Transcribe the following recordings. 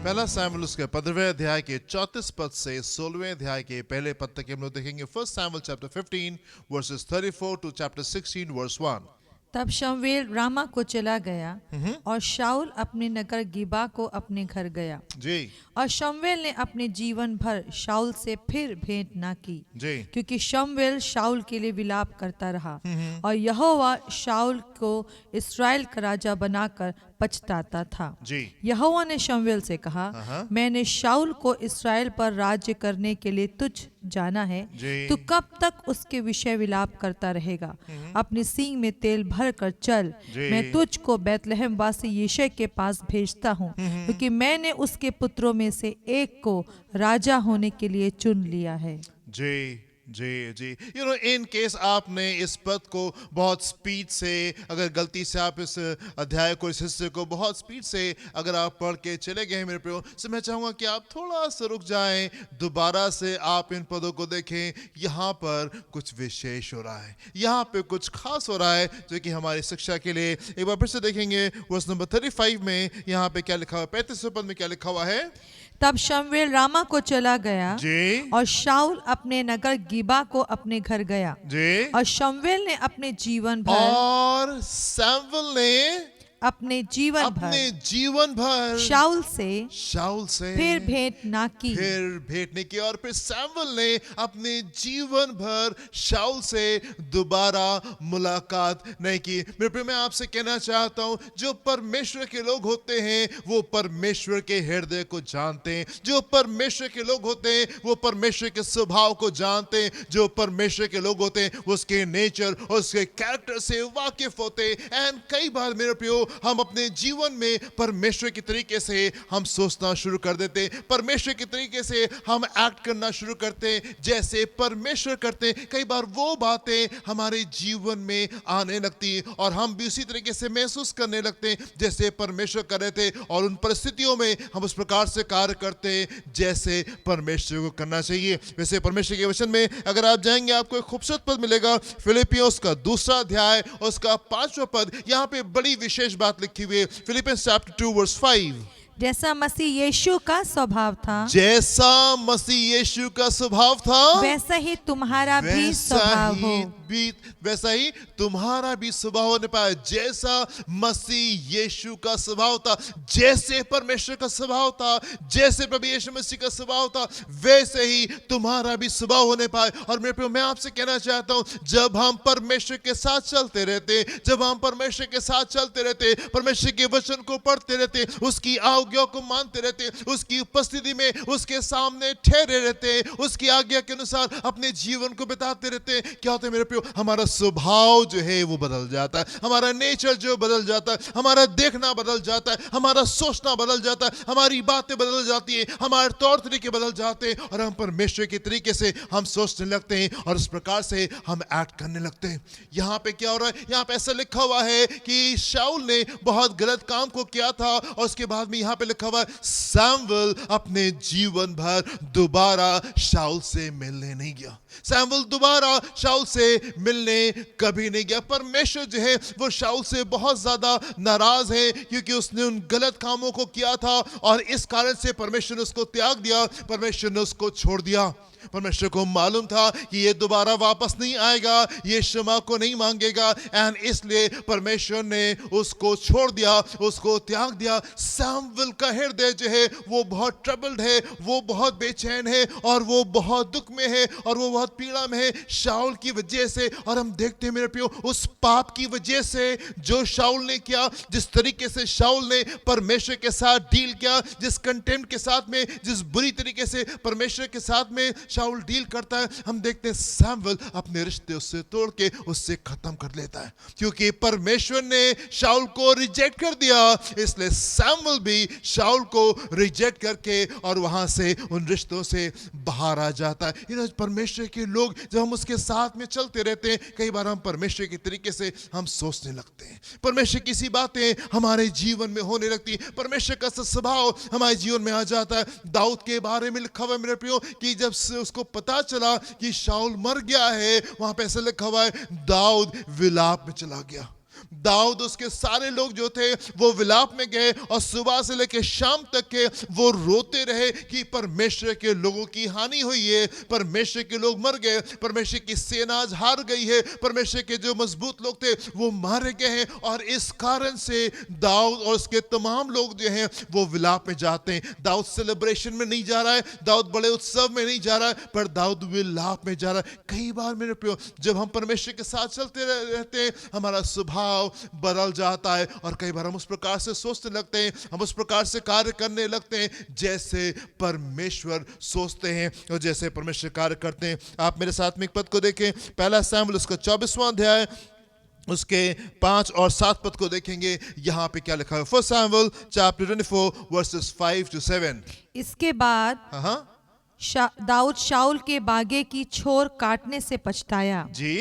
पहला सैमुएल उसके 15वें अध्याय के 34 पद से 16वें अध्याय के पहले पद तक हम लोग देखेंगे। First Samuel chapter 15 verses 34 to chapter 16 verse 1। तब शमूएल रामा को चला गया और शाऊल अपने नगर गिबा को अपने घर गया। जी और शमूएल ने अपने जीवन भर शाऊल से फिर भेंट ना की, जी क्योंकि शमूएल शाऊल के लिए विलाप करता रहा और यहोवा शाऊल को इस्राएल का राजा बनाकर पछताता था। जी यहोवा ने शमूएल से कहा, मैंने शाऊल को इस्राएल पर राज्य करने के लिए तुझ जाना है, जी। तू कब तक उसके विषय विलाप करता रहेगा? अपने सींग में तेल भर कर चल, जी। मैं तुझको बैतलहम वासी यिशै के पास भेजता हूँ, क्योंकि मैंने उसके पुत्रों में से एक को राजा होने के लिए चुन लिया है। जी जी जी। इन केस आपने इस पद को बहुत स्पीड से, अगर गलती से आप इस अध्याय को, इस हिस्से को बहुत स्पीड से अगर आप पढ़ के चले गए हैं मेरे प्रियो, तो मैं चाहूंगा कि आप थोड़ा सा रुक जाएं, दोबारा से आप इन पदों को देखें। यहाँ पर कुछ विशेष हो रहा है, यहाँ पे कुछ खास हो रहा है जो कि हमारी शिक्षा के लिए। एक बार फिर से देखेंगे वर्स नंबर 35 में यहाँ पे क्या लिखा हुआ है, 35वें पद में क्या लिखा हुआ है। तब शमूएल रामा को चला गया जी और शाऊल अपने नगर गिबा को अपने घर गया। जी। और शमूएल ने अपने जीवन भर और सैमुएल ने अपने जीवन भर शाऊल से फिर भेंट ना की। और फिर सैमुएल ने अपने जीवन भर शाऊल से दोबारा मुलाकात नहीं की। मेरे प्रिय, मैं आपसे कहना चाहता हूं, जो परमेश्वर के लोग होते हैं वो परमेश्वर के हृदय को जानते हैं। जो परमेश्वर के लोग होते हैं वो परमेश्वर के स्वभाव को जानते हैं। जो परमेश्वर के लोग होते हैं वो उसके नेचर और उसके कैरेक्टर से वाकिफ होते हैं। एंड कई बार मेरे प्रियो, हम अपने जीवन में परमेश्वर के तरीके से हम सोचना शुरू कर देते हैं, परमेश्वर के तरीके से हम एक्ट करना शुरू करते हैं जैसे परमेश्वर करते हैं। कई बार वो बातें हमारे जीवन में आने लगती हैं और हम भी उसी तरीके से महसूस करने लगते हैं जैसे परमेश्वर कर रहे थे, और उन परिस्थितियों में हम उस प्रकार से कार्य करते हैं जैसे परमेश्वर को करना चाहिए। वैसे परमेश्वर के वचन में अगर आप जाएंगे आपको एक खूबसूरत पद मिलेगा, फिलिपियों उसका 2 अध्याय उसका 5वां पद। यहाँ पे बड़ी विशेष बात लिखी हुई है। Philippians chapter 2 verse 5। जैसा मसीह यीशु का स्वभाव था, जैसा मसीह यीशु का स्वभाव था, वैसा ही तुम्हारा भी स्वभाव हो। वैसा ही तुम्हारा भी स्वभाव होने पाए। जैसा मसीह यीशु का स्वभाव था, जैसे परमेश्वर का स्वभाव था, जैसे प्रभु यीशु मसीह का स्वभाव था, वैसे ही तुम्हारा भी स्वभाव होने पाए। और मेरे प्रिय, मैं आपसे कहना चाहता हूं, जब हम परमेश्वर के साथ चलते रहते, जब हम परमेश्वर के साथ चलते रहते, परमेश्वर के वचन को पढ़ते रहते, उसकी आज्ञा को मानते रहते, उसकी उपस्थिति में उसके सामने ठहरे रहते, उसकी आज्ञा के अनुसार अपने जीवन को बिताते रहते, क्या होता है मेरे प्रियो, हमारा स्वभाव जो है वो बदल जाता है, हमारा नेचर जो बदल जाता है, हमारा देखना बदल जाता है, हमारा सोचना बदल जाता है, हमारी बातें बदल जाती है, हमारे तौर तरीके बदल जाते हैं और हम परमेश्वर के तरीके से हम सोचने लगते हैं और इस प्रकार से हम एक्ट करने लगते हैं। यहाँ पे क्या हो रहा है, यहाँ पे ऐसा लिखा हुआ है कि शाऊल ने बहुत गलत काम को किया था और उसके बाद में यहाँ पे लिखा हुआ है सैमुएल अपने जीवन भर दोबारा शाऊल से मिलने नहीं गया। सैमुएल दोबारा शाऊल से मिलने कभी नहीं गया। परमेश्वर जो है वो शाऊल से बहुत ज्यादा नाराज है क्योंकि उसने उन गलत कामों को किया था और इस कारण से परमेश्वर ने उसको त्याग दिया, परमेश्वर ने उसको छोड़ दिया। परमेश्वर को मालूम था कि ये दोबारा वापस नहीं आएगा, ये क्षमा को नहीं मांगेगा, एंड इसलिए परमेश्वर ने उसको छोड़ दिया, उसको त्याग दिया। सैमुएल का हृदय जो है वो बहुत ट्रबल्ड है, वो बहुत बेचैन है और वो बहुत दुख में है और वो बहुत पीड़ा में है शाऊल की वजह से। और हम देखते हैं मेरे प्रियो, उस पाप की वजह से जो शाऊल ने किया, जिस तरीके से शाऊल ने परमेश्वर के साथ डील किया, जिस कंटेम्प्ट के साथ में, जिस बुरी तरीके से परमेश्वर के साथ में शाऊल डील करता है, हम देखते हैं सैमुएल अपने रिश्ते उससे तोड़ के उससे खत्म कर लेता है। क्योंकि परमेश्वर ने शाऊल को रिजेक्ट कर दिया, इसलिए सैमुएल भी शाऊल को रिजेक्ट करके और वहां से उन रिश्तों से बाहर आ जाता है। परमेश्वर के लोग जब हम उसके साथ में चलते रहते हैं, कई बार हम परमेश्वर के तरीके से हम सोचने लगते हैं, परमेश्वर की सी बातें हमारे जीवन में होने लगती, परमेश्वर का स्वभाव हमारे जीवन में आ जाता है। दाऊद के बारे में लिखा हुआ है मेरे प्रियो कि जब से उसको पता चला कि शाऊल मर गया है, वहां पे ऐसे लिखा हुआ है दाऊद विलाप में चला गया। दाऊद उसके सारे लोग जो थे वो विलाप में गए और सुबह से लेकर शाम तक के वो रोते रहे कि परमेश्वर के लोगों की हानि हुई है, परमेश्वर के लोग मर गए, परमेश्वर की सेना आज हार गई है, परमेश्वर के जो मजबूत लोग थे वो मारे गए हैं। और इस कारण से दाऊद और उसके तमाम लोग जो हैं वो विलाप में जाते हैं। दाऊद सेलिब्रेशन में नहीं जा रहा है, दाऊद बड़े उत्सव में नहीं जा रहा है, पर दाऊद विलाप में जा रहा है। कई बार मेरे प्रियो, जब हम परमेश्वर के साथ चलते रहते हैं, हमारा स्वभाव बदल जाता है और कई बार हम उस प्रकार से सोचने लगते हैं, हम उस प्रकार से कार्य करने लगते हैं जैसे परमेश्वर सोचते हैं और जैसे परमेश्वर कार्य करते हैं। आप मेरे साथ में एक पद को देखें, पहला शमूएल उसका 24वां अध्याय उसके 5 और 7 पद को देखेंगे। यहाँ पे क्या लिखा है? फर्स्ट शमूएल चैप्टर 24 वर्सेस 5 to 7। इसके बाद हाँ दाऊद शाऊल के बागे की छोर काटने से पछताया। जी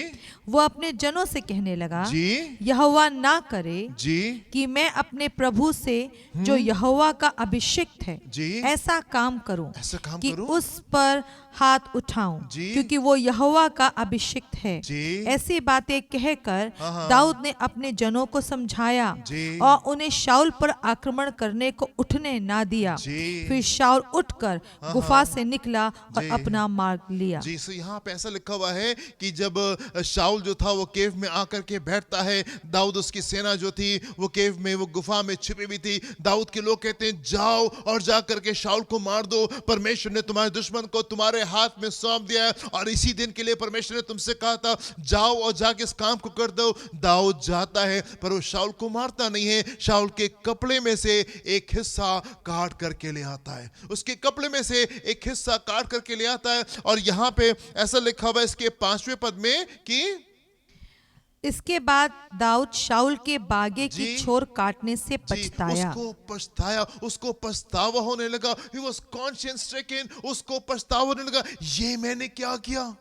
वो अपने जनों से कहने लगा, जी यहोवा ना करे जी कि मैं अपने प्रभु से जो यहोवा का अभिषिक्त है जी ऐसा काम करूं ऐसा काम कि करूं उस पर हाथ उठाऊं, जी क्योंकि वो यहोवा का अभिषिक्त है। जी ऐसी बातें कहकर हाँ। दाऊद ने अपने जनों को समझाया जी और उन्हें शाऊल पर आक्रमण करने को उठने ना दिया। जी फिर शाऊल उठकर गुफा से निकला और जी अपना मार्ग लिया। जी। सो यहाँ पे ऐसा लिखा हुआ है कि जब शाऊल जो था वो केव में आकर के बैठता है, दाऊद उसकी सेना जो थी वो केव में, वो गुफा में छिपी हुई थी। दाऊद के लोग कहते हैं जाओ और जा करके शाऊल को मार दो, परमेश्वर ने तुम्हारे दुश्मन को तुम्हारे हाथ में सौंप दिया है और इसी दिन के लिए परमेश्वर ने तुमसे कहा था जाओ और जाके इस काम को कर दो। दाऊद जाता है पर वो शाऊल को मारता नहीं है, शाऊल के कपड़े में से एक हिस्सा काट करके ले आता है, उसके कपड़े में से एक हिस्सा काट करके ले आता है। और यहाँ पे ऐसा लिखा हुआ है इसके 5वें पद में कि इसके बाद दाऊद शाऊल के बागे की जी, छोर काटने से पछताया। उसको पछताया, उसको पछतावा होने लगा। He was conscience stricken, उसको पछतावा होने लगा, ये मैंने क्या किया,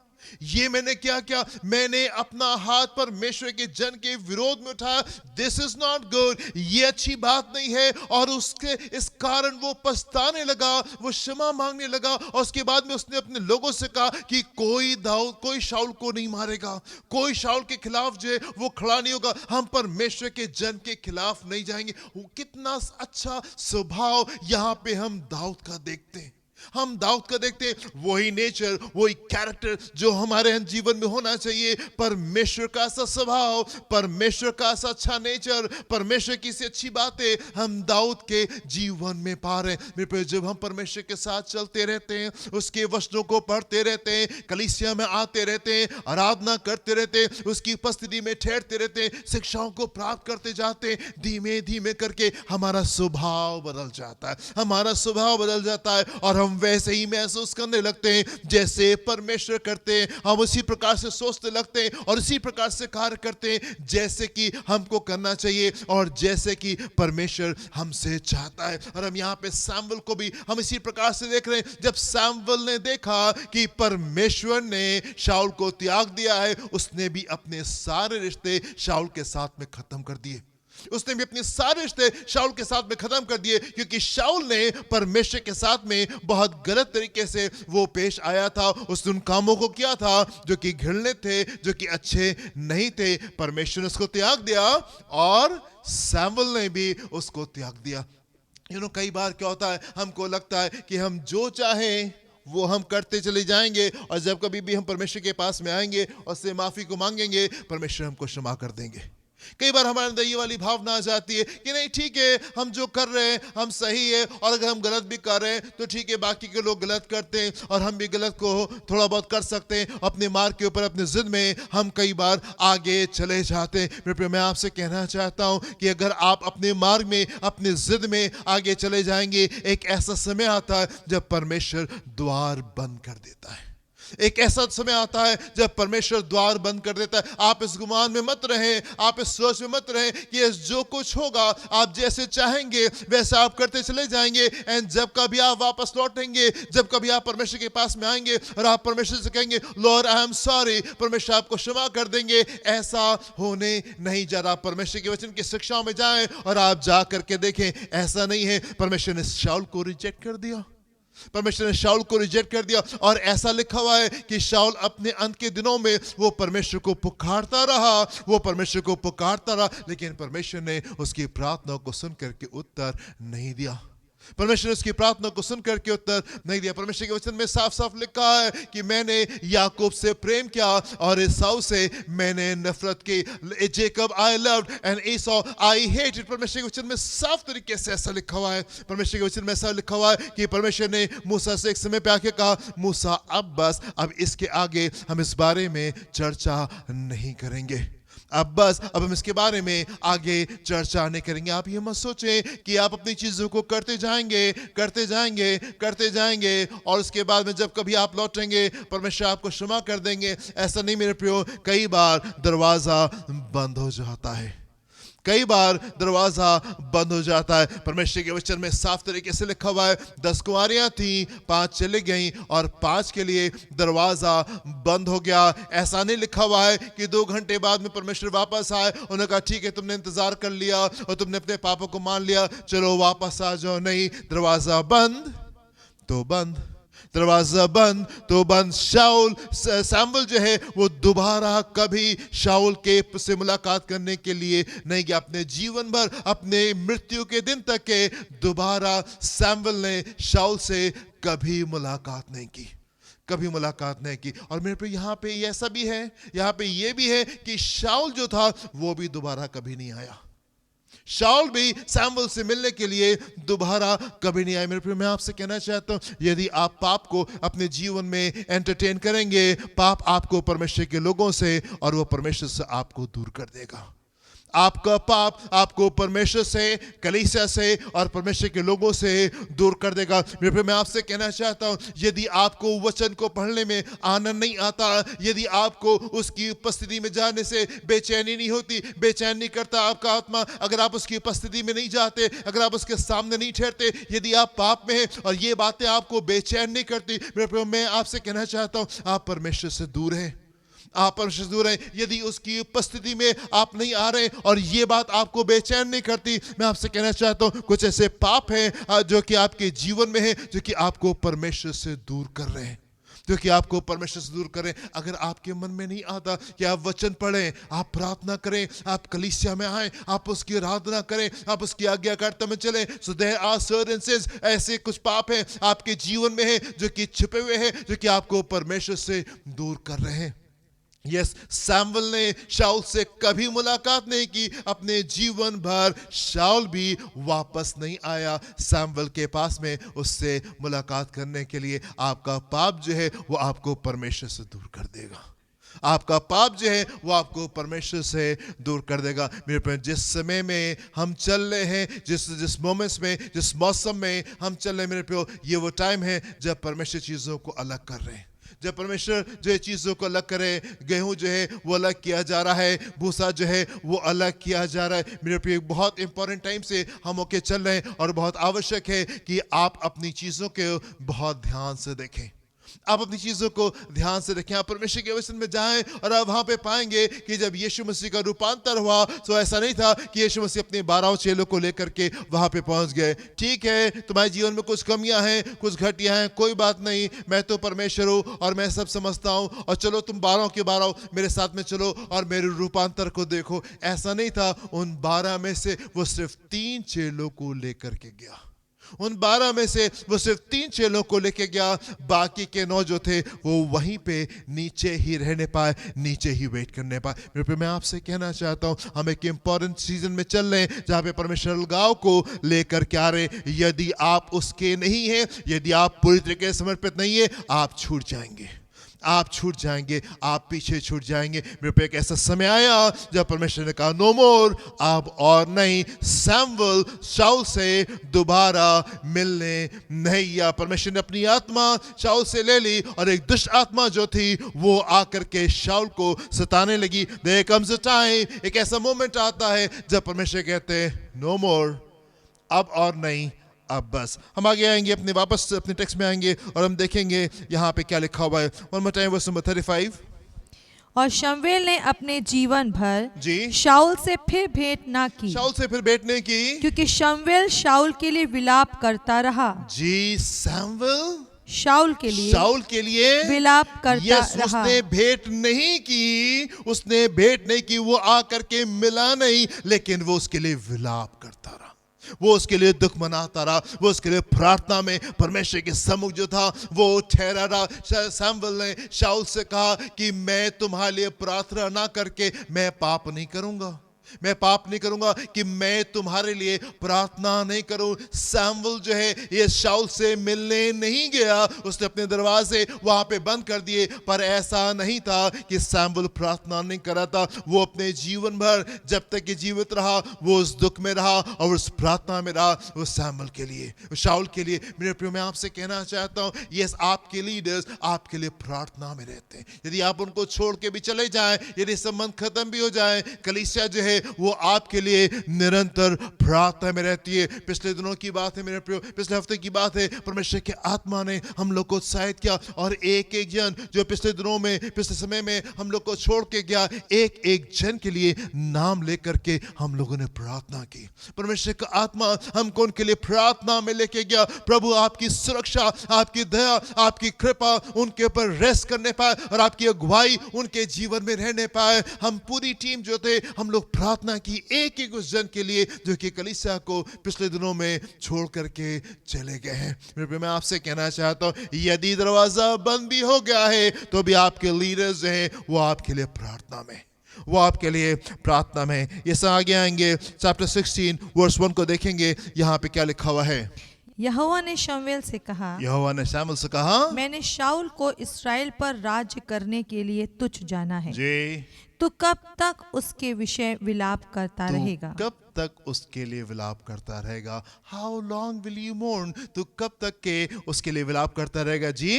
ये मैंने क्या किया, मैंने अपना हाथ परमेश्वर के जन के विरोध में उठाया, दिस इज नॉट गुड, ये अच्छी बात नहीं है। और उसके इस कारण वो पछताने लगा, वो क्षमा मांगने लगा और उसके बाद में उसने अपने लोगों से कहा कि कोई शाऊल को नहीं मारेगा, कोई शाऊल के खिलाफ जो है वो खड़ा नहीं होगा, हम परमेश्वर के जन के खिलाफ नहीं जाएंगे। वो कितना अच्छा स्वभाव यहाँ पे हम दाऊद का देखते हैं, हम दाऊद का देखते हैं। वही नेचर, वही कैरेक्टर जो हमारे जीवन में होना चाहिए। परमेश्वर का ऐसा स्वभाव, परमेश्वर का ऐसा अच्छा नेचर, परमेश्वर की सी अच्छी बातें हम दाऊद के जीवन में पा रहे हैं। मेरे प्रिय, जब हम परमेश्वर के साथ चलते रहते हैं, उसके वचनों को पढ़ते रहते हैं, कलीसिया में आते रहते हैं, आराधना करते रहते हैं, उसकी उपस्थिति में ठहरते रहते हैं, शिक्षाओं को प्राप्त करते जाते हैं, धीमे धीमे करके हमारा स्वभाव बदल जाता है, हमारा स्वभाव बदल जाता है और हम वैसे ही महसूस करने लगते हैं जैसे परमेश्वर करते हैं। हम उसी प्रकार से सोचने लगते हैं और उसी प्रकार से कार्य करते हैं जैसे कि हमको करना चाहिए और जैसे कि परमेश्वर हमसे चाहता है। और हम यहाँ पे शमूएल को भी हम इसी प्रकार से देख रहे हैं। जब शमूएल ने देखा कि परमेश्वर ने शाऊल को त्याग दिया है, उसने भी अपने सारे रिश्ते शाऊल के साथ में खत्म कर दिए, उसने भी अपने सारे रिश्ते शाऊल के साथ में खत्म कर दिए, क्योंकि शाऊल ने परमेश्वर के साथ में बहुत गलत तरीके से वो पेश आया था। उसने उन कामों को किया था जो कि घृणित थे, जो कि अच्छे नहीं थे। परमेश्वर ने उसको त्याग दिया और शमूएल ने भी उसको त्याग दिया। कई बार क्या होता है, हमको लगता है कि हम जो चाहें वो हम करते चले जाएंगे और जब कभी भी हम परमेश्वर के पास में आएंगे और उससे माफी को मांगेंगे, परमेश्वर हमको क्षमा कर देंगे। कई बार हमारे अंदर ये वाली भावना आ जाती है कि नहीं ठीक है, हम जो कर रहे हैं हम सही है, और अगर हम गलत भी कर रहे हैं तो ठीक है, बाकी के लोग गलत करते हैं और हम भी गलत को थोड़ा बहुत कर सकते हैं। अपने मार्ग के ऊपर, अपने जिद में हम कई बार आगे चले जाते हैं। मैं आपसे कहना चाहता हूं कि अगर आप अपने मार्ग में, अपने जिद में आगे चले जाएंगे, एक ऐसा समय आता है जब परमेश्वर द्वार बंद कर देता है। एक ऐसा समय आता है जब परमेश्वर द्वार बंद कर देता है। आप इस गुमान में मत रहें, आप इस सोच में मत रहें कि जो कुछ होगा आप जैसे चाहेंगे वैसा आप करते चले जाएंगे। एंड जब कभी आप वापस लौटेंगे, जब कभी आप परमेश्वर के पास में आएंगे और आप परमेश्वर से कहेंगे लॉर्ड आई एम सॉरी, परमेश्वर आपको क्षमा कर देंगे। ऐसा होने नहीं जा रहा। परमेश्वर के वचन की शिक्षाओं में जाएं और आप जा करके देखें, ऐसा नहीं है। परमेश्वर ने शाऊल को रिजेक्ट कर दिया, परमेश्वर ने शाऊल को रिजेक्ट कर दिया और ऐसा लिखा हुआ है कि शाऊल अपने अंत के दिनों में वो परमेश्वर को पुकारता रहा, लेकिन परमेश्वर ने उसकी प्रार्थना को सुन करके उत्तर नहीं दिया। परमेश्वर ने उसकी प्रार्थना को सुन करके उत्तर नहीं दिया। परमेश्वर के वचन में साफ साफ लिखा है कि मैंने याकूब से प्रेम किया और एसाव से मैंने नफरत की। Jacob I loved and Esau I hated. परमेश्वर के वचन में साफ तरीके से ऐसा लिखा हुआ है। परमेश्वर के वचन में ऐसा लिखा हुआ है कि परमेश्वर ने मूसा से एक समय पे आके कहा, मूसा अब इसके आगे हम इस बारे में चर्चा नहीं करेंगे। अब हम इसके बारे में आगे चर्चा नहीं करेंगे। आप ये मत सोचें कि आप अपनी चीजों को करते जाएंगे और उसके बाद में जब कभी आप लौटेंगे परमेश्वर आपको क्षमा कर देंगे। ऐसा नहीं मेरे प्रियो, कई बार दरवाजा बंद हो जाता है, परमेश्वर के वचन में साफ तरीके से लिखा हुआ है 10 कुंवारियां थी, 5 चली गईं और 5 के लिए दरवाजा बंद हो गया। ऐसा नहीं लिखा हुआ है कि 2 घंटे बाद में परमेश्वर वापस आए, उन्होंने कहा ठीक है तुमने इंतजार कर लिया और तुमने अपने पापों को मान लिया, चलो वापस आ जाओ। नहीं, दरवाजा बंद तो बंद। सैमुअल जो है वो दोबारा कभी शाऊल के से मुलाकात करने के लिए नहीं गया। अपने जीवन भर, अपने मृत्यु के दिन तक के दोबारा सैमुअल ने शाऊल से कभी मुलाकात नहीं की। और मेरे पे यहाँ पे ऐसा भी है, यहाँ पे ये भी है कि शाऊल जो था वो भी दोबारा कभी नहीं आया। शाऊल भी सैमुअल से मिलने के लिए दोबारा कभी नहीं आए। मेरे प्रिय, मैं आपसे कहना चाहता हूं, यदि आप पाप को अपने जीवन में एंटरटेन करेंगे, पाप आपको परमेश्वर के लोगों से और वो परमेश्वर से आपको दूर कर देगा। आपका पाप आपको परमेश्वर से, कलीसिया से और परमेश्वर के लोगों से दूर कर देगा। मेरे प्रिय, मैं आपसे कहना चाहता हूं, यदि आपको वचन को पढ़ने में आनंद नहीं आता, यदि आपको उसकी उपस्थिति में जाने से बेचैनी नहीं होती, बेचैन नहीं करता आपका आत्मा, अगर आप उसकी उपस्थिति में नहीं जाते, अगर आप उसके सामने नहीं ठहरते, यदि आप पाप में हैं और ये बातें आपको बेचैन नहीं करती, मेरे प्रिय, मैं आपसे कहना चाहता हूं, आप परमेश्वर से दूर हैं। यदि उसकी उपस्थिति में आप नहीं आ रहे और ये बात आपको बेचैन नहीं करती, मैं आपसे कहना चाहता हूं, कुछ ऐसे पाप हैं जो कि आपके जीवन में है, जो कि आपको परमेश्वर से दूर कर रहे हैं, अगर आपके मन में नहीं आता कि आप वचन पढ़ें, आप प्रार्थना करें, आप कलीसिया में आए, आप उसकी आराधना करें, आप उसकी आज्ञाकारिता में चलें, so there are certain sins, ऐसे कुछ पाप हैं आपके जीवन में है जो कि छिपे हुए हैं, जो कि आपको परमेश्वर से दूर कर रहे हैं। यस, सैमुअल ने शाऊल से कभी मुलाकात नहीं की, अपने जीवन भर शाऊल भी वापस नहीं आया सैमुअल के पास में उससे मुलाकात करने के लिए। आपका पाप जो है वो आपको परमेश्वर से दूर कर देगा। मेरे प्यारे, जिस समय में हम चल रहे हैं, जिस मोमेंट्स में, जिस मौसम में हम चल रहे हैं, मेरे प्यारे, ये वो टाइम है जब परमेश्वर चीजों को अलग कर रहे हैं, जब परमेश्वर जो है चीज़ों को अलग करे। गेहूं जो है वो अलग किया जा रहा है, भूसा जो है वो अलग किया जा रहा है। मेरे प्रिय, बहुत इंपॉर्टेंट टाइम से हम होके चल रहे हैं और बहुत आवश्यक है कि आप अपनी चीज़ों को बहुत ध्यान से देखें। आप परमेश्वर के वचन में जाएं और आप वहां पे पाएंगे कि जब यीशु मसीह का रूपांतर हुआ तो ऐसा नहीं था कि यीशु मसीह अपने 12 चेलों को लेकर के वहां पे पहुंच गए। ठीक है, तुम्हारे जीवन में कुछ कमियां हैं, कुछ घटियां हैं, कोई बात नहीं, मैं तो परमेश्वर हूं और मैं सब समझता हूं और चलो तुम 12 के 12 मेरे साथ में चलो और मेरे रूपांतर को देखो। ऐसा नहीं था। उन 12 में से वो सिर्फ 3 चेलों को लेकर के गया। बाकी के 9 जो थे वो वहीं पे नीचे ही रहने पाए, नीचे ही वेट करने पाए। मेरे पे मैं आपसे कहना चाहता हूं, हम एक इंपॉर्टेंट सीजन में चल रहे हैं जहां पे परमेश्वर अलगाव को लेकर के आ रहे हैं। यदि आप उसके नहीं हैं, यदि आप पूरी तरीके से समर्पित नहीं है, आप छूट जाएंगे, आप पीछे छूट जाएंगे। मेरे पे एक ऐसा समय आया जब परमेश्वर ने कहा नो मोर, अब और नहीं। सैमुअल शाऊल से दोबारा मिलने नहीं गया। परमेश्वर ने अपनी आत्मा शाऊल से ले ली और एक दुष्ट आत्मा जो थी वो आकर के शाऊल को सताने लगी। There comes a time, एक ऐसा मोमेंट आता है जब परमेश्वर कहते हैं नो मोर, अब और नहीं, अब बस। हम आगे आएंगे, वापस अपने टेक्स्ट में आएंगे और हम देखेंगे यहाँ पे क्या लिखा हुआ है। One more time, verse number 35. और शमूएल ने अपने जीवन भर जी शाऊल से फिर भेंट ना की, शाऊल से फिर बैठने की क्योंकि शमूएल शाऊल के लिए विलाप करता रहा। जी सैमुएल शाऊल के लिए शाऊल के लिए विलाप करता यस रहा। उसने भेंट नहीं की, उसने भेंट नहीं की, वो आकर के मिला नहीं, लेकिन वो उसके लिए विलाप करता रहा, वो उसके लिए दुख मनाता रहा, वो उसके लिए प्रार्थना में परमेश्वर के सम्मुख जो था वो ठहरा रहा। शमूएल ने शाऊल से कहा कि मैं तुम्हारे लिए प्रार्थना ना करके मैं पाप नहीं करूंगा, मैं पाप नहीं करूंगा कि मैं तुम्हारे लिए प्रार्थना नहीं करूं। शमूएल जो है ये शाऊल से मिलने नहीं गया, उसने अपने दरवाजे वहां पे बंद कर दिए, पर ऐसा नहीं था कि शमूएल प्रार्थना नहीं कर रहा था। वो अपने जीवन भर जब तक कि जीवित रहा वो उस दुख में रहा और उस प्रार्थना में रहा, वो शमूएल के लिए, शाऊल के लिए। मेरे प्रिय, मैं आपसे कहना चाहता हूं, यस आपके लीडर्स आपके लिए प्रार्थना में रहते हैं। यदि आप उनको छोड़ के भी चले जाएं, यदि संबंध खत्म भी हो जाए, कलीसिया जो है वो आपके लिए निरंतर प्रार्थना में रहती है। पिछले दिनों की बात है मेरे प्रियो, पिछले हफ्ते की बात है, परमेश्वर के आत्मा ने हम लोग को उत्साहित किया और एक एक जन जो पिछले दिनों में, पिछले समय में हम लोग को छोड़ के गया, एक एक जन के लिए नाम लेकर के हम लोगों ने प्रार्थना की। परमेश्वर का आत्मा हमको उनके लिए प्रार्थना में लेके गया। प्रभु आपकी सुरक्षा, आपकी दया, आपकी कृपा उनके ऊपर रेस्ट करने पाए और आपकी अगुवाई उनके जीवन में रहने पाए। हम पूरी टीम जो थे हम लोग प्रार्थना की एक एक उस जन के लिए जो कि कलीसिया को पिछले दिनों में छोड़ करके चले गए हैं। मैं आपसे कहना चाहता हूं, यदि दरवाजा बंद भी हो गया है तो भी आपके लीडर्स जो हैं वो आपके लिए प्रार्थना में, वो आपके लिए प्रार्थना में। ये सब आगे आएंगे, चैप्टर 16 वर्स 1 को देखेंगे, यहाँ पे क्या लिखा हुआ है। यहोवा ने शमूएल से कहा, यहोवा ने शमूएल से कहा, मैंने शाऊल को इस्राएल पर राज्य करने के लिए तुच्छ जाना है। जी तू कब तक उसके विषय विलाप करता रहेगा? कब तक उसके लिए विलाप करता रहेगा? How long will you मोर्न? तू कब तक के उसके लिए विलाप करता रहेगा? जी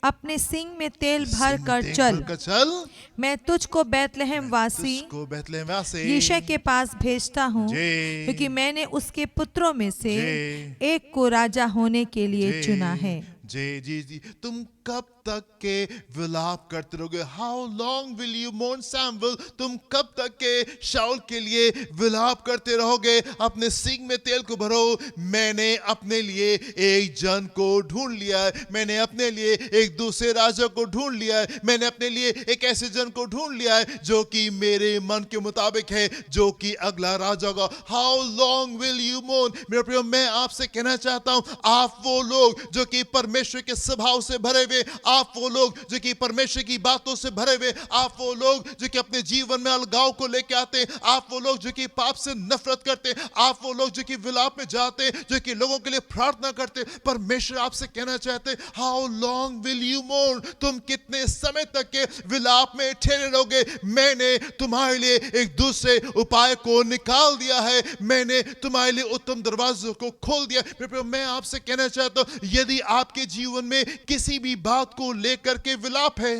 अपने सींग में तेल भर कर तेल चल, भर कर चल, मैं तुझको बैतलहम वासी उसको बैतलहम वासी यिशै के पास भेजता हूँ, जी। क्योंकि मैंने उसके पुत्रों में से जी। एक को राजा होने के लिए चुना है। जी जी जी, तुम कब तक के विलाप करते रहोगे? How long will you मोर्न Samuel? तुम कब तक के शाऊल के लिए विलाप करते रहोगे? अपने सींग में तेल को भरो, मैंने अपने लिए एक जन को ढूंढ लिया है, मैंने अपने लिए एक दूसरे राजा को ढूंढ लिया है, मैंने अपने लिए एक ऐसे जन को ढूंढ लिया है जो कि मेरे मन के मुताबिक है, जो कि अगला राजा होगा। How long will you मोर्न? मेरे प्रियो, मैं आपसे कहना चाहता हूं, आप वो लोग जो कि परमेश्वर के स्वभाव से भरे हुए, आप वो लोग जो कि परमेश्वर की बातों से भरे हुए, आप वो लोग जो कि अपने जीवन में अलगाव को लेके आते हैं, आप वो लोग जो कि पाप से नफरत करते हैं, आप वो लोग जो कि विलाप में जाते हैं, जो कि लोगों के लिए प्रार्थना करते हैं, परमेश्वर आपसे कहना चाहते हैं, हाउ लॉन्ग विल यू मोर्न? तुम कितने समय तक के विलाप में ठहरे रहोगे? मैंने तुम्हारे लिए एक दूसरे उपाय को निकाल दिया है, मैंने तुम्हारे लिए उत्तम दरवाजों को खोल दिया। मैं आपसे कहना चाहता हूं, यदि आपके जीवन में किसी भी बात को लेकर के विलाप है,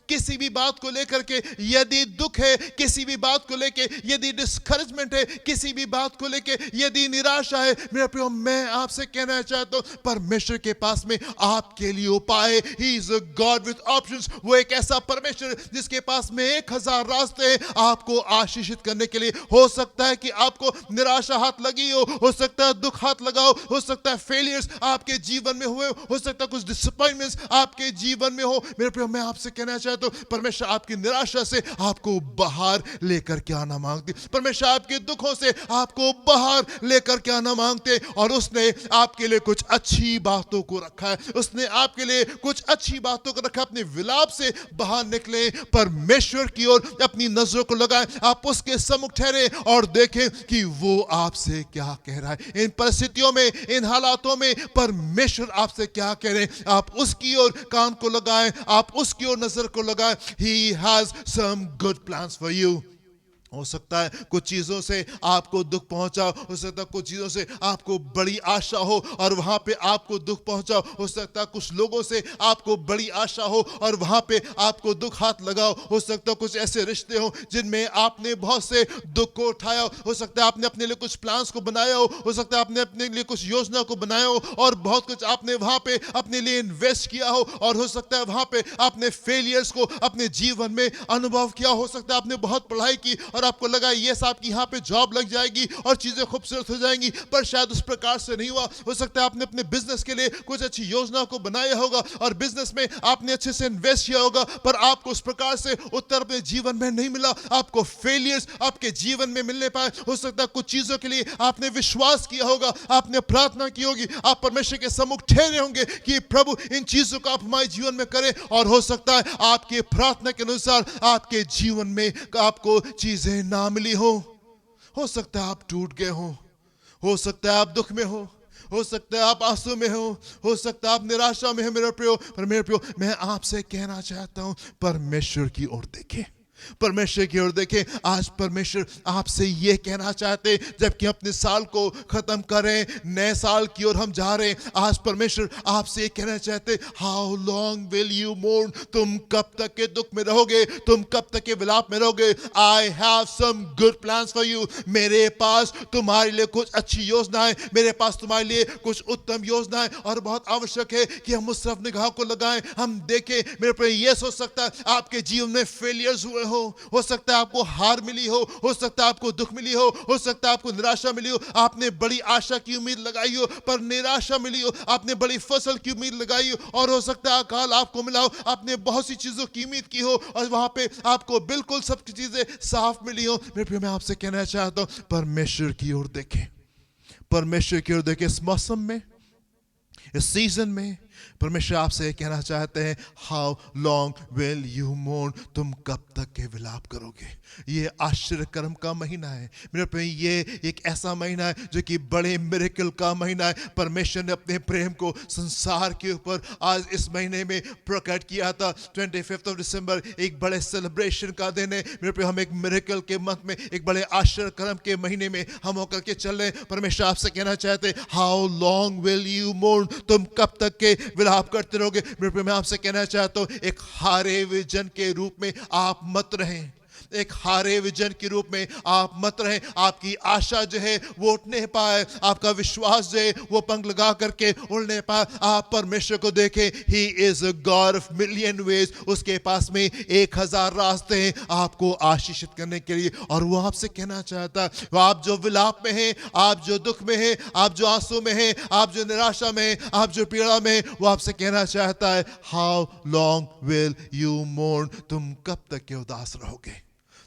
किसी भी बात को लेकर के यदि दुख है, किसी भी बात को लेके यदि डिस्करेजमेंट है, किसी भी बात को लेके यदि निराशा है, मेरे प्रियो, मैं आपसे कहना चाहता हूं, परमेश्वर के पास में आपके लिए उपाय है। ही is a God with options. वो एक ऐसा परमेश्वर जिसके पास में 1000 रास्ते हैं आपको आशीषित करने के लिए। हो सकता है कि आपको निराशा हाथ लगी हो सकता है दुख हाथ लगाओ, हो सकता है फेलियर्स आपके जीवन में हुए, हो सकता है कुछ डिसअपॉइंटमेंट्स आपके जीवन में हो। मेरे प्रियो, मैं आपसे कहना चाहता हूं, परमेश्वर आपकी निराशा से आपको बाहर लेकर के आना मांगते, परमेश्वर आपके दुखों से आपको बाहर लेकर के आना मांगते, और उसने आपके लिए कुछ अच्छी बातों को रखा है, उसने आपके लिए कुछ अच्छी बातों को रखा। अपने विलाप से बाहर निकले, परमेश्वर की ओर अपनी नजरों को लगाएं, आप उसके सम्मुख ठहरे और देखें कि वो आपसे क्या कह रहा है। इन परिस्थितियों में, इन हालातों में परमेश्वर आपसे क्या कह रहे हैं, आप उसकी ओर कान को लगाएं, आप उसकी ओर नजर को लगाएं। He has some good plans for you. हो सकता है कुछ चीजों से आपको दुख पहुंचा, हो सकता है कुछ चीजों से आपको बड़ी आशा हो और वहां पे आपको दुख पहुंचा, हो सकता है कुछ लोगों से आपको बड़ी आशा हो और वहां पे आपको दुख हाथ लगाओ, हो सकता है कुछ ऐसे रिश्ते हो जिनमें आपने बहुत से दुख को उठाया, हो सकता है आपने अपने लिए कुछ प्लान्स को बनाया हो सकता है आपने अपने लिए कुछ योजना को बनाया हो और बहुत कुछ आपने वहां पे अपने लिए इन्वेस्ट किया हो और हो सकता है वहां पे आपने फेलियर्स को अपने जीवन में अनुभव किया, हो सकता है आपने बहुत पढ़ाई की और आपको लगा ये आपकी यहाँ पे जॉब लग जाएगी और चीजें खूबसूरत हो जाएंगी, पर शायद उस प्रकार से नहीं हुआ। हो सकता है आपने अपने बिजनेस के लिए कुछ अच्छी योजना को बनाया होगा और बिजनेस में आपने अच्छे से इन्वेस्ट किया होगा, पर आपको उस प्रकार से उत्तर अपने जीवन में नहीं मिला, आपको फेलियर्स आपके जीवन में मिलने पाए। हो सकता है कुछ चीजों के लिए आपने विश्वास किया होगा, आपने प्रार्थना की होगी, आप परमेश्वर के सम्मुख ठहरे होंगे कि प्रभु इन चीजों को आप हमारे जीवन में करें, और हो सकता है आपके प्रार्थना के अनुसार आपके जीवन में आपको चीजें ना मिली हो सकता है आप टूट गए हो सकता है आप दुख में हो सकता है आप आंसू में हो सकता है आप निराशा में हो मेरे प्रियो। पर मेरे प्रियो, मैं आपसे कहना चाहता हूं, परमेश्वर की ओर देखें, परमेश्वर की ओर देखें। आज परमेश्वर आपसे ये कहना चाहते, जबकि अपने साल को खत्म करें, नए साल की ओर हम जा रहे हैं, आज परमेश्वर आपसे ये कहना चाहते, हाउ लॉन्ग विल यू मोर्न, तुम कब तक के दुख में रहोगे, तुम कब तक के विलाप में रहोगे। I have some good plans for you, मेरे पास तुम्हारे लिए कुछ अच्छी योजनाएं, मेरे पास तुम्हारे लिए कुछ उत्तम योजनाएं, और बहुत आवश्यक है कि हम उस तरफ निगाह को लगाएं, हम देखें। मेरे पर यह सोच सकता है आपके जीवन में फेलियर्स हुए हो सकता है आपको हार मिली हो सकता है आपको दुख मिली हो सकता है आपको निराशा मिली हो, आपने बड़ी आशा की उम्मीद लगाई हो पर निराशा मिली हो, आपने बड़ी फसल की उम्मीद लगाई हो और हो सकता है अकाल आपको मिला हो, आपने बहुत सी चीजों की उम्मीद की हो और वहां पे आपको बिल्कुल सब चीजें साफ मिली हो। मेरे प्रिय, मैं आपसे कहना चाहता हूं, परमेश्वर की ओर देखें, परमेश्वर की ओर देखें। इस मौसम में, इस सीजन में परमेश्वर आपसे कहना चाहते हैं, हाउ लॉन्ग विल यू मोर्न, तुम कब तक के विलाप करोगे। ये आश्चर्य कर्म का महीना है मेरे पे, ये एक ऐसा महीना है जो कि बड़े मिरेकल का महीना है। परमेश्वर ने अपने प्रेम को संसार के ऊपर आज इस महीने में प्रकट किया था। 25 दिसंबर एक बड़े सेलिब्रेशन का दिन है मेरे पे। हम एक मिरेकल के मंथ में, एक बड़े आश्चर्य कर्म के महीने में हम होकर के चल रहे हैं। परमेश्वर आपसे कहना चाहते, हाउ लॉन्ग विल यू मोर्न, तुम कब तक के विलाप करते रहोगे। मेरे पे, मैं आपसे कहना चाहता हूं, एक हारे हुए जन के रूप में आप मत रहें, एक हारे विजन के रूप में आप मत रहें। आपकी आशा जो है वो उठ नहीं पाए, आपका विश्वास जो है वो पंख लगा करके उड़ नहीं पाए। आप परमेश्वर को देखें, he is a God of million ways, उसके पास में 1000 रास्ते हैं आपको आशीषित करने के लिए। और वो आपसे कहना चाहता है, वो आप जो विलाप में हैं, आप जो दुख में हैं, आप जो आंसू में हैं, आप जो निराशा में हैं, आप जो पीड़ा में हैं, वो आपसे कहना चाहता है, हाउ लॉन्ग विल यू मोर्न, तुम कब तक के उदास रहोगे,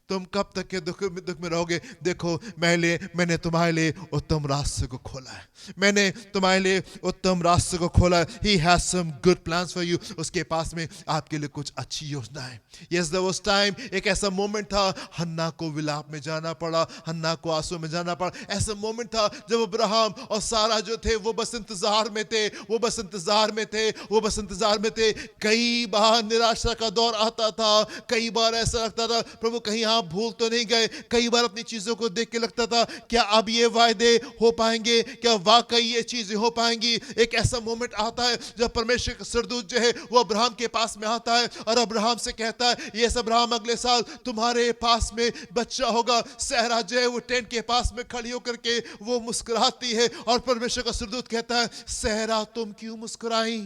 तुम कब तक के दुख में रहोगे। देखो, मैंने तुम्हारे लिए उत्तम रास्ते को खोला है, मैंने तुम्हारे लिए उत्तम रास्ते को खोला है। He has some good plans for you, उसके पास में आपके लिए कुछ अच्छी योजना है। Yes, there was time, एक ऐसा मोमेंट था, हन्ना को विलाप में जाना पड़ा, हन्ना को आंसू में जाना पड़ा। ऐसा मोमेंट था जब अब्राहम और सारा जो थे वो बस इंतजार में थे, वो बस इंतजार में थे, वो बस इंतजार में थे। कई बार निराशा का दौर आता था, कई बार ऐसा लगता था, प्रभु कहीं आप भूल तो नहीं गए। कई बार अपनी चीजों को देख के लगता था, क्या अब ये वायदे हो पाएंगे, क्या वाकई ये चीजें हो पाएंगी। एक ऐसा मोमेंट आता है जब परमेश्वर का सरदूत जो है वो अब्राहम के पास में आता है और अब्राहम से कहता है, ये अब्राहम अगले साल तुम्हारे पास में बच्चा होगा। सहरा जो है वो टेंट के पास में खड़ी होकर के वो मुस्कुराती है और परमेश्वर का सरदूत कहता है, सहरा तुम क्यों मुस्कुराई,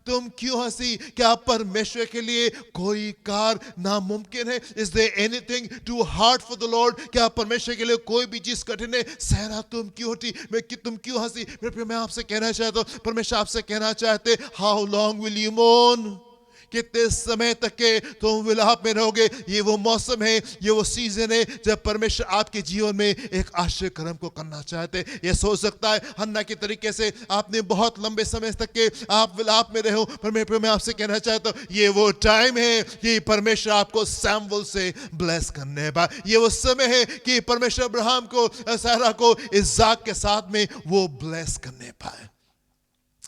तुम क्यों हंसी, क्या परमेश्वर के लिए कोई कार्य नामुमकिन है। Is there anything too hard for the Lord, क्या परमेश्वर के लिए कोई भी चीज कठिन है। सहरा तुम क्यों हटी, तुम क्यों हंसी। मैं आपसे कहना चाहता हूं, परमेश्वर आपसे कहना चाहते, how long will you mourn, कितने समय तक के तुम विलाप में रहोगे। ये वो मौसम है, ये वो सीजन है जब परमेश्वर आपके जीवन में एक आश्चर्य कर्म को करना चाहते। ये सोच सकता है हन्ना के तरीके से आपने बहुत लंबे समय तक के आप विलाप में रहे हो, पर मैं आपसे कहना चाहता हूं, ये वो टाइम है कि परमेश्वर आपको सैमुएल से ब्लेस करने पाए। ये वो समय है कि परमेश्वर अब्राहम को, सारा को इसहाक के साथ में वो ब्लेस करने पाए।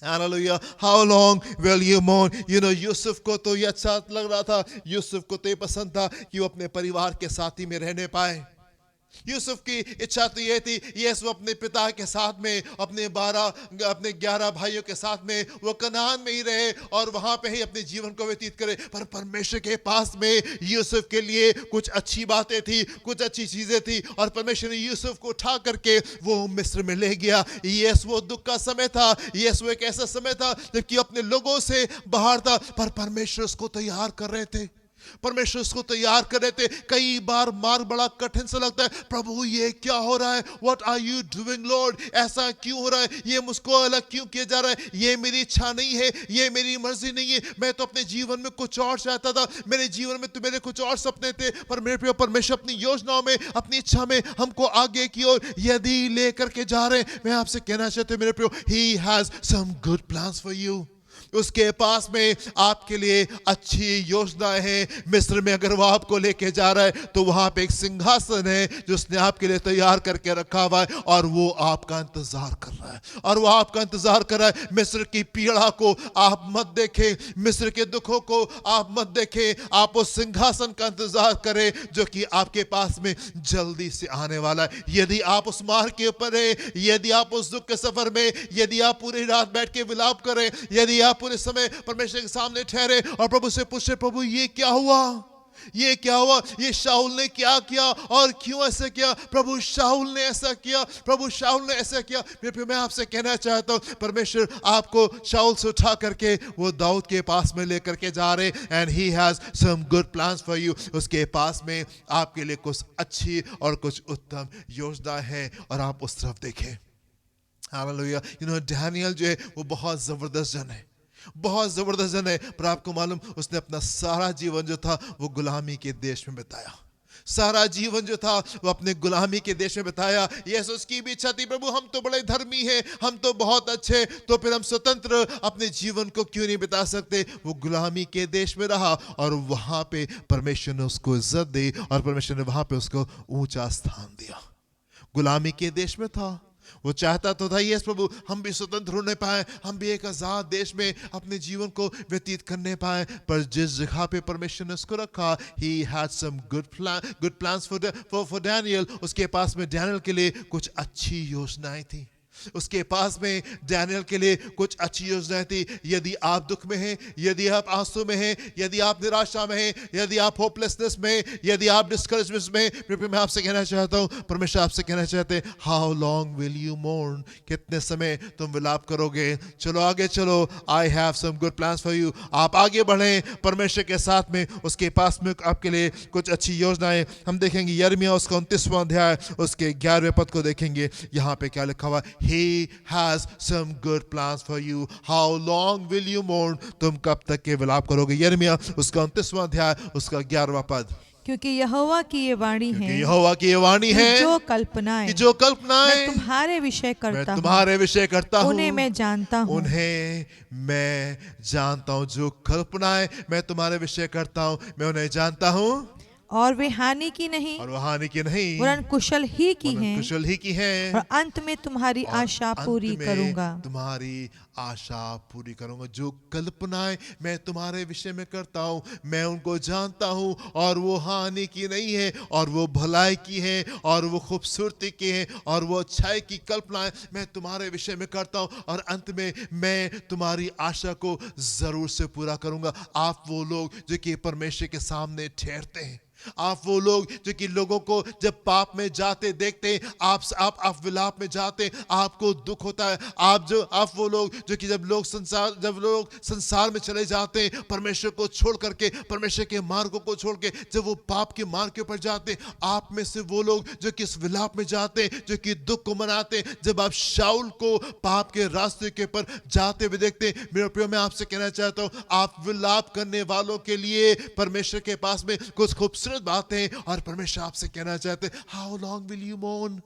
Hallelujah. How long will you mourn? You know, Yusuf को तो ये अच्छा लग रहा था, यूसुफ को तो ये पसंद था कि वो अपने परिवार के साथ ही में रहने पाए। यूसुफ की इच्छा तो ये थी, यीशु अपने पिता के साथ में, अपने 11 भाइयों के साथ में वो कनान में ही रहे और वहां पे ही अपने जीवन को व्यतीत करे। पर परमेश्वर के पास में यूसुफ के लिए कुछ अच्छी बातें थी, कुछ अच्छी चीजें थी, और परमेश्वर ने यूसुफ को उठा करके वो मिस्र में ले गया। यस, वो दुख का समय था, यस वो एक ऐसा समय था जबकि अपने लोगों से बाहर था, पर परमेश्वर उसको तैयार कर रहे थे, परमेश्वर उसको तैयार कर रहे थे। कई बार मार्ग बड़ा कठिन सा लगता है, प्रभु ये क्या हो रहा है, what are you doing Lord, ऐसा क्यों हो रहा है, ये मुझको अलग क्यों किया जा रहा है, ये मेरी इच्छा नहीं है, ये मेरी मर्जी नहीं है, मैं तो अपने जीवन में कुछ और चाहता था, मेरे जीवन में तो मेरे कुछ और सपने थे। पर मेरे प्रिय, परमेश्वर अपनी योजनाओं में, अपनी इच्छा में हमको आगे की ओर यदि लेकर के जा रहे हैं, मैं आपसे कहना चाहता हूं मेरे प्रिय, he has some good plans for you. उसके पास में आपके लिए अच्छी योजनाएं हैं। मिस्र में अगर वो आपको लेके जा रहा है तो वहां पे एक सिंहासन है जो उसने आपके लिए तैयार करके रखा हुआ है, और वो आपका इंतजार कर रहा है, और वो आपका इंतजार कर रहा है। मिस्र की पीड़ा को आप मत देखें, मिस्र के दुखों को आप मत देखें, आप उस सिंहासन का इंतजार करें जो कि आपके पास में जल्दी से आने वाला है। यदि आप उस मार्ग के ऊपर हैं, यदि आप उस दुख के सफर में, यदि आप पूरी रात बैठ के विलाप करें, यदि आप पूरे समय परमेश्वर के सामने ठहरे और प्रभु से पूछे, प्रभु ये क्या हुआ, ये क्या हुआ, ये शाऊल ने क्या किया और क्यों ऐसा किया, प्रभु शाऊल ने ऐसा किया, प्रभु शाऊल ने ऐसा किया। मैं आपसे कहना चाहता हूं, परमेश्वर आपको शाऊल से उठा करके वो दाऊद के पास में लेकर के जा रहे, and he has some good plans for you. उसके पास में आपके लिए कुछ अच्छी और कुछ उत्तम योजना है, और आप उस तरफ देखें। हालेलुया। डैनियल जो है वो बहुत जबरदस्त जन है, बहुत जबरदस्त जन है, पर आपको मालूम उसने अपना सारा जीवन जो था वो गुलामी के देश में बिताया, सारा जीवन जो था वो अपने गुलामी के देश में बिताया। यस, उसकी भी इच्छा थी, प्रभु हम तो बड़े धर्मी हैं, हम तो बहुत अच्छे, तो फिर हम स्वतंत्र अपने जीवन को क्यों नहीं बिता सकते। वो गुलामी के देश में रहा और वहां पे परमेश्वर ने उसको इज्जत दी, और परमेश्वर ने वहां पे उसको ऊंचा स्थान दिया। गुलामी के देश में था, वो चाहता तो था, यस प्रभु हम भी स्वतंत्र होने पाए, हम भी एक आजाद देश में अपने जीवन को व्यतीत करने पाए, पर जिस जगह पे परमेश्वर ने उसको रखा, he had some good plans for Daniel। उसके पास में डैनियल के लिए कुछ अच्छी योजनाएं थी, उसके पास में डैनियल के लिए कुछ अच्छी योजनाएं थी। यदि आप दुख में हैं, यदि आप आंसू में हैं, यदि आप निराशा में हैं, यदि आप होपलेसनेस में, यदि आप डिस्करेजमेंट में, मैं आपसे कहना चाहता हूं, परमेश्वर आपसे कहना चाहते हैं, how long will you mourn, कितने समय तुम विलाप करोगे। चलो आगे चलो, I have some good plans for you. आप आगे बढ़ें परमेश्वर के साथ में, उसके पास में आपके लिए कुछ अच्छी योजनाएं। हम देखेंगे यिर्मयाह उसका 29वां अध्याय उसके 11वें पद को देखेंगे, यहाँ पे क्या लिखा हुआ, He has some good plans for you. How long will you mourn? तुम कब तक के विलाप करोगे। यिर्मयाह उसका 29वां अध्याय उसका 11वां पद। क्योंकि यहोवा की ये वाणी है, यहोवा की ये वाणी है, जो कल्पनाएं मैं तुम्हारे विषय करता हूँ, तुम्हारे विषय करता हूँ, उन्हें मैं जानता हूँ, उन्हें मैं जानता हूँ। जो कल्पनाएं मैं तुम्हारे विषय करता हूँ, मैं उन्हें जानता हूँ, और वे हानि की नहीं, और वो हानि की नहीं, वरन कुशल ही की हैं, कुशल ही की हैं, और अंत में तुम्हारी आशा पूरी करूंगा, तुम्हारी आशा पूरी करूंगा। जो कल्पनाएं मैं तुम्हारे विषय में करता हूं, मैं उनको जानता हूं, और वो हानि की नहीं है, और वो भलाई की है, और वो खूबसूरती की है, और वो अच्छाई की कल्पनाएं मैं तुम्हारे विषय में करता हूं, और अंत में मैं तुम्हारी आशा को जरूर से पूरा करूंगा। आप वो लोग जो कि परमेश्वर के सामने ठहरते हैं, आप वो लोग जो कि लोगों को जब पाप में जाते देखते हैं, आप विलाप में जाते, आपको दुख होता है। आप वो लोग जो कि जब लोग संसार में चले जाते हैं, परमेश्वर को छोड़ करके, परमेश्वर के मार्गों को छोड़ के, जब वो पाप के मार्ग के ऊपर जाते, आप में से वो लोग जो कि इस विलाप में जाते हैं, जो कि दुख को मनाते, जब आप शाऊल को पाप के रास्ते के ऊपर जाते हुए देखते, मेरे प्रिय मैं आपसे कहना चाहता हूं, आप विलाप करने वालों के लिए परमेश्वर के पास में कुछ खूबसूरत बातें, और परमेश्वर आपसे कहना चाहते, हाउ लॉन्ग विल यू मोर्न,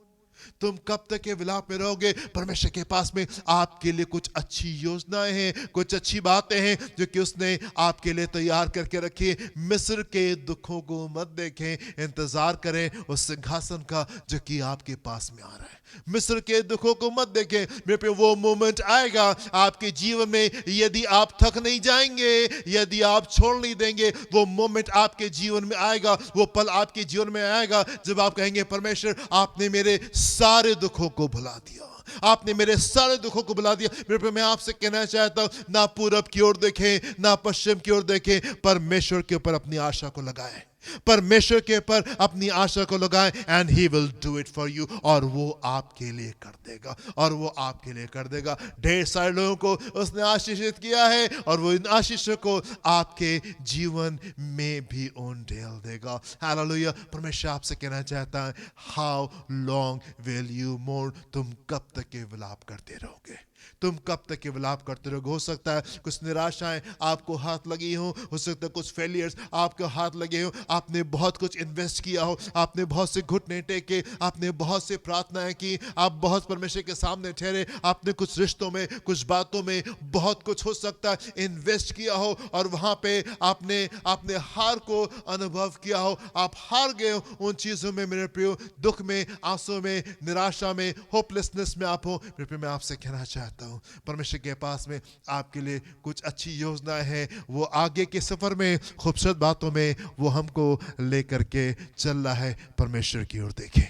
तुम कब तक ये विलाप में रहोगे? परमेश्वर के पास में आपके लिए कुछ अच्छी योजनाएं हैं, कुछ अच्छी बातें हैं जो कि उसने आपके लिए तैयार करके रखी है। मिस्र के दुखों को मत देखें, इंतजार करें उस सिंहासन का जो कि आपके पास में आ रहा है। मिस्र के दुखों को मत देखें मेरे पे, वो मोमेंट आएगा आपके जीवन में, यदि आप थक नहीं जाएंगे, यदि आप छोड़ नहीं देंगे, वो मोमेंट आपके जीवन में आएगा, वो पल आपके जीवन में आएगा जब आप कहेंगे परमेश्वर आपने मेरे सारे दुखों को भुला दिया, आपने मेरे सारे दुखों को भुला दिया। मेरे पे मैं आपसे कहना चाहता हूं, ना पूरब की ओर देखें ना पश्चिम की ओर देखें, परमेश्वर के ऊपर अपनी आशा को लगाएं, परमेश्वर के ऊपर अपनी आशा को लगाएं, and he will do it for you, और वो आपके लिए कर देगा, और वो आपके लिए कर देगा। ढेर सारे लोगों को उसने आशीषित किया है और वो इन आशीषों को आपके जीवन में भी उंडेल देगा। हालेलुया। परमेश्वर आपसे कहना चाहता है, हाउ लॉन्ग विल यू मोर्न? तुम कब तक ये विलाप करते रहोगे? तुम कब तक ये विलाप करते रहोगे? हो सकता है कुछ निराशाएं आपको हाथ लगी हो सकता है कुछ फेलियर्स आपको हाथ लगे हो, आपने बहुत कुछ इन्वेस्ट किया हो, आपने बहुत से घुटने टेके, आपने बहुत से प्रार्थनाएं की, आप बहुत परमेश्वर के सामने ठहरे, आपने कुछ रिश्तों में, कुछ बातों में बहुत कुछ हो सकता है इन्वेस्ट किया हो, और वहां पे आपने हार को अनुभव किया हो, आप हार गए हो उन चीजों में मेरे प्रियो, दुख में, आंसू में, निराशा में, होपलेसनेस में आप हो। मेरे प्रियो, मैं आपसे कहना चाहता हूं, परमेश्वर के पास में आपके लिए कुछ अच्छी योजनाएं हैं। वो आगे के सफर में, खूबसूरत बातों में वो हमको लेकर के चल रहा है। परमेश्वर की ओर देखें,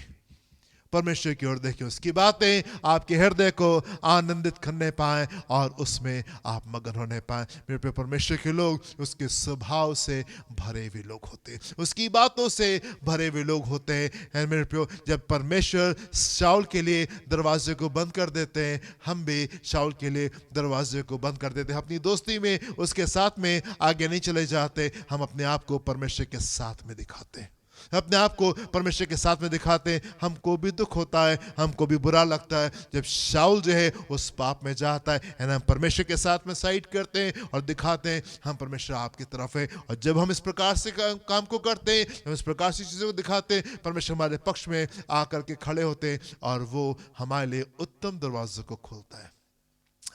परमेश्वर की ओर देखें, उसकी बातें आपके हृदय को आनंदित करने पाएं और उसमें आप मगन होने पाएं। मेरे पे परमेश्वर के लोग उसके स्वभाव से भरे हुए लोग होते हैं, उसकी बातों से भरे हुए लोग होते हैं। मेरे पे जब परमेश्वर शाऊल के लिए दरवाजे को बंद कर देते हैं, हम भी शाऊल के लिए दरवाजे को बंद कर देते हैं। अपनी दोस्ती में उसके साथ में आगे नहीं चले जाते, हम अपने आप को परमेश्वर के साथ में दिखाते हैं, अपने आप को परमेश्वर के साथ में दिखाते हैं। हमको भी दुख होता है, हमको भी बुरा लगता है जब शाऊल जो है उस पाप में जाता है, हम परमेश्वर के साथ में साइड करते हैं और दिखाते हैं हम परमेश्वर आपकी तरफ है। और जब हम इस प्रकार से काम को करते हैं, हम इस प्रकार से चीज़ों को दिखाते हैं, परमेश्वर हमारे पक्ष में आकर के खड़े होते हैं और वो हमारे लिए उत्तम दरवाजे को खोलता है।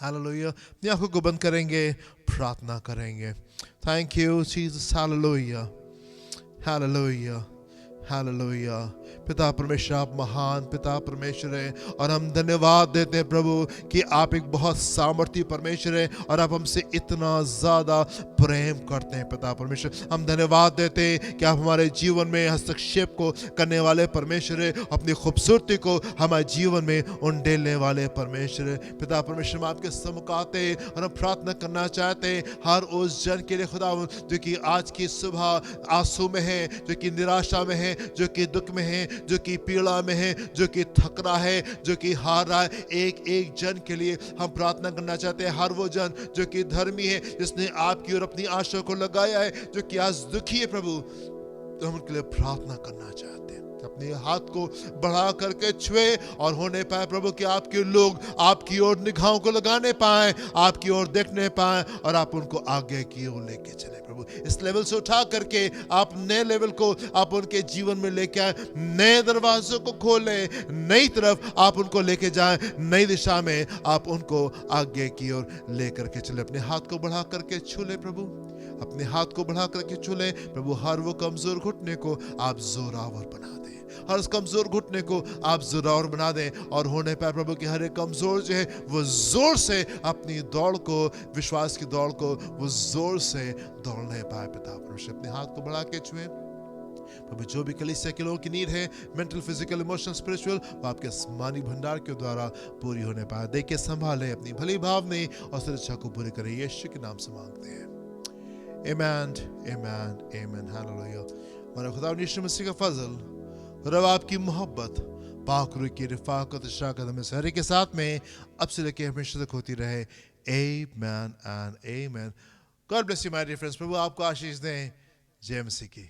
हालेलुया। अपनी आंखों को बंद करेंगे, प्रार्थना करेंगे। Thank you Jesus. Hallelujah, hallelujah, hallelujah. पिता परमेश्वर, आप महान पिता परमेश्वर है, और हम धन्यवाद देते हैं प्रभु कि आप एक बहुत सामर्थी परमेश्वर है और आप हमसे इतना ज़्यादा प्रेम करते हैं। पिता परमेश्वर, हम धन्यवाद देते हैं कि आप हमारे जीवन में हस्तक्षेप को करने वाले परमेश्वर है, अपनी खूबसूरती को हमारे जीवन में उंडेलने वाले परमेश्वर है। पिता परमेश्वर, हम आपके सम्मुख आते हैं और हम प्रार्थना करना चाहते हैं हर उस जन के लिए खुदा जो कि आज की सुबह आंसू में है, जो कि निराशा में है, जो कि दुख में है, जो कि पीड़ा में है, जो कि थक रहा है, जो कि हार रहा है। एक एक जन के लिए हम प्रार्थना करना चाहते हैं। हर वो जन जो कि धर्मी है, जिसने आपकी ओर अपनी आशा को लगाया है, जो कि आज दुखी है प्रभु, तो हम उनके लिए प्रार्थना करना चाहते हैं। अपने हाथ को बढ़ा करके छुए और होने पाए प्रभु कि आपके लोग आपकी ओर निगाहों को लगाने पाए, आपकी ओर देखने पाए और आप उनको आगे की ओर लेके चले। प्रभु, इस लेवल से उठा करके आप नए लेवल को आप उनके जीवन में लेके आए, नए दरवाजों को खोले, नई तरफ आप उनको लेके जाएं, नई दिशा में आप उनको आगे की ओर लेकर के चले। अपने हाथ को बढ़ा करके छू ले प्रभु, अपने हाथ को बढ़ा करके छू ले प्रभु। हर वो कमजोर घुटने को आप जोरावर बना दें, हर कमजोर घुटने को आप जोरावर बना दें, और होने पाए प्रभु कि हर एक कमजोर जो है वो जोर से अपनी दौड़ को, विश्वास की दौड़ को वो जोर से दौड़ने पाए। पिता परमेश्वर, अपने हाथ को बढ़ा के छुए प्रभु। जो भी कलीसिया के लोगों की नीड है, मेंटल, फिजिकल, इमोशनल, स्पिरिचुअल, वो आपके आसमानी भंडार के द्वारा पूरी होने पाए। देखिए, संभाले, अपनी भली भावना और सुरक्षा को पूरी करें। यीशु के नाम से मांगते हैं, आमीन, आमीन, आमीन। हालेलुया। हमारे खुदा यीशु मसीह का फजल, रब आपकी मोहब्बत, पाक रूह की रिफाकत, शराकत हमें सारे के साथ में अब से लेकर हमेशा तक होती रहे। आमीन एंड आमीन। God bless you my dear friends. प्रभु आपको आशीष दें। जय मसीह की।